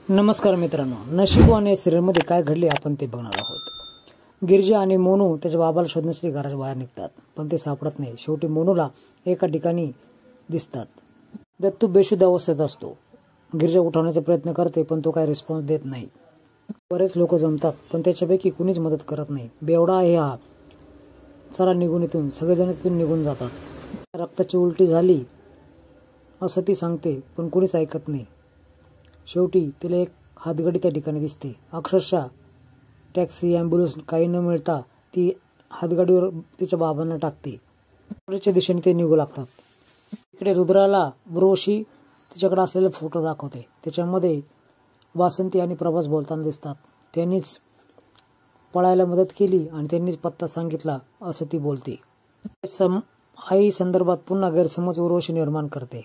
नमस्कार मित्रांनो, नशीब आणि सिरियलमध्ये काय घडले आपण ते बघणार आहोत। गिरिजा आणि मोनू त्याच्या बाबाला शोधण्यासाठी घराच्या बाहेर निघतात, पण ते सापडत नाही। शेवटी मोनूला एका ठिकाणी दिसतात। दत्तू बेशुद्ध अवस्थेत असतो। गिरिजा उठवण्याचा प्रयत्न करते, पण तो काही रिस्पॉन्स देत नाही। बरेच लोक जमतात, पण त्याच्यापैकी कुणीच मदत करत नाही। बेवडा आहे हा, चला निघून इथून। सगळेजण तिथून निघून जातात। रक्ताची उलटी झाली असं ती सांगते, पण कुणीच ऐकत नाही। शेवटी तिला एक हातगाडी त्या ठिकाणी दिसते। अक्षरशः टॅक्सी ॲम्ब्युलन्स काही न मिळता ती हातगाडीवर तिच्या बाबांना टाकते। पुढच्या दिशेने ते निघू लागतात। इकडे रुद्राला उर्वशी तिच्याकडे असलेले फोटो दाखवते। त्याच्यामध्ये वासंती आणि प्रभास बोलताना दिसतात। त्यांनीच पळायला मदत केली आणि त्यांनीच पत्ता सांगितला असं ती बोलते। आई संदर्भात पुन्हा गैरसमज उर्वशी निर्माण करते।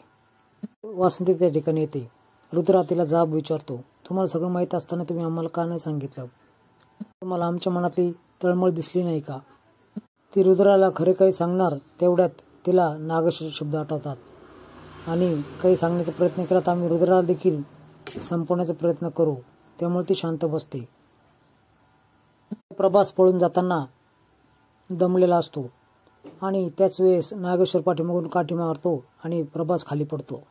वासंती त्या ठिकाणी येते। रुद्रा तिला जाब विचारतो, तुम्हाला सगळं माहित असताना तुम्ही आम्हाला का नाही सांगितलं? तुम्हाला आमच्या मनातली तळमळ दिसली नाही का? ती रुद्राला खरे काही सांगणार तेवढ्यात तिला नागेशचे शब्द आठवतात आणि काही सांगण्याचा प्रयत्न केला तर आम्ही रुद्राला देखील संपवण्याचा प्रयत्न करू, त्यामुळे ती शांत बसते। प्रभास पळून जाताना दमलेला असतो आणि त्याच वेळेस नागेश्वर पाठीमागून काठी मारतो आणि प्रभास खाली पडतो।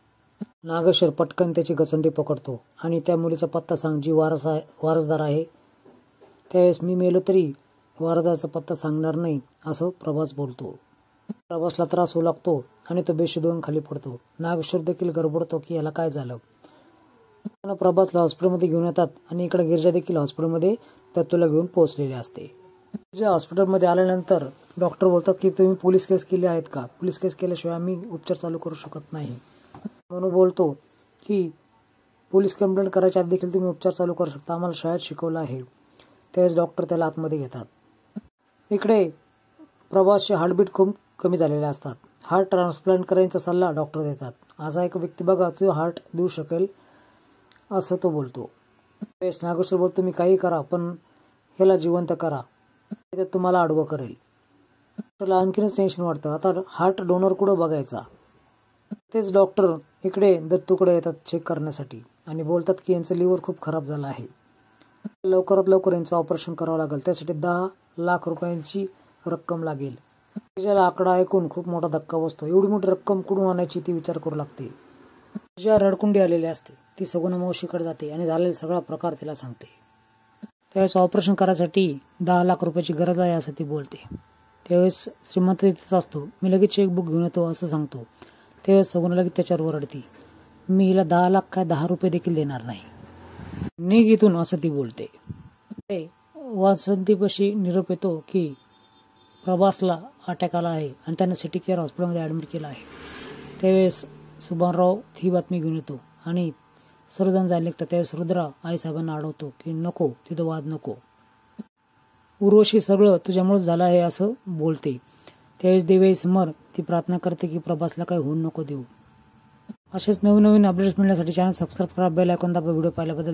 नागेश्वर पटकन त्याची गचंडी पकडतो आणि त्या मुलीचा पत्ता सांग जी वारसदार आहे। त्यावेळेस मी मेलो तरी वारसदाराचा पत्ता सांगणार नाही असं प्रभास बोलतो। प्रभासला त्रास होऊ लागतो आणि तो बेशुद्ध होऊन खाली पडतो। नागेश्वर देखील गडबडतो की याला काय झालं। प्रभासला हॉस्पिटलमध्ये घेऊन येतात आणि इकडे गिरिजा देखील हॉस्पिटलमध्ये दत्तूला घेऊन पोहोचलेले असते। गिरिजा हॉस्पिटलमध्ये आल्यानंतर डॉक्टर बोलतात की तुम्ही पोलीस केस केली आहेत का? पोलीस केस केल्याशिवाय आम्ही उपचार चालू करू शकत नाही। म्हणून बोलतो की पोलीस कंप्लेंट करायच्या आधी देखील तुम्ही उपचार चालू करू शकता, आम्हाला शाळेत शिकवलं आहे। त्यावेळेस डॉक्टर त्याला आतमध्ये घेतात। इकडे प्रभासचे हार्टबीट खूप कमी झालेले असतात। हार्ट ट्रान्सप्लांट करायचा सल्ला डॉक्टर देतात। असा एक व्यक्ती बघा जो हार्ट देऊ शकेल असं तो बोलतो। त्यावेळेस नागेश्वर बोलतो मी काही करा पण ह्याला जिवंत करा, ते तुम्हाला आडवं करेल। त्याला आणखीनच टेन्शन वाटतं, आता हार्ट डोनर कुठं बघायचा। तेच डॉक्टर इकडे दत्तूकडे येतात चेक करण्यासाठी आणि बोलतात की यांचं लिव्हर खूप खराब झालं आहे, लवकरात लवकर यांचं ऑपरेशन करावं लागेल, त्यासाठी 10 लाख रुपयांची रक्कम लागेल। तिच्याला आकडा ऐकून खूप मोठा धक्का बसतो। एवढी मोठी रक्कम कुठून आणायची ती विचार करू लागते। तिच्या रडकुंडी आलेली असते। ती सगुणा मावशीकडे जाते आणि झालेला सगळा प्रकार तिला सांगते। त्यावेळेस ऑपरेशन करायसाठी 10 लाख रुपयाची गरज आहे असं ती बोलते। त्यावेळेस श्रीमंत तिथेच असतो। मी लगेच चेकबुक घेऊन येतो असं सांगतो। त्यावेळेस सगुणा लगेच त्याच्यावर ओरडते, मी हिला 10 लाख काय 10 रुपये देखील देणार नाही, निघ इथून असं ती बोलते। वासंतीपाशी निरोप येतो की प्रभासला अटॅक आला आहे आणि त्यांना सिटी केअर हॉस्पिटलमध्ये ॲडमिट केलं आहे। त्यावेळेस सुभानराव ही बातमी घेऊन येतो आणि सर्वजण जायला निघतात। त्यावेळेस रुद्रा आईसाहेबांना अडवतो की नको, तिथं वाद नको, उर्वशी सगळं तुझ्यामुळे झालं आहे असं बोलते। त्यावेळेस देवी समोर ती प्रार्थना करते की प्रभासला काही होऊ नको देऊ। असेच नवीन अपडेट्स मिळण्यासाठी चॅनल सबस्क्राईब करा, बेल आयकॉन दाबा। व्हिडिओ पाहिल्याबद्दल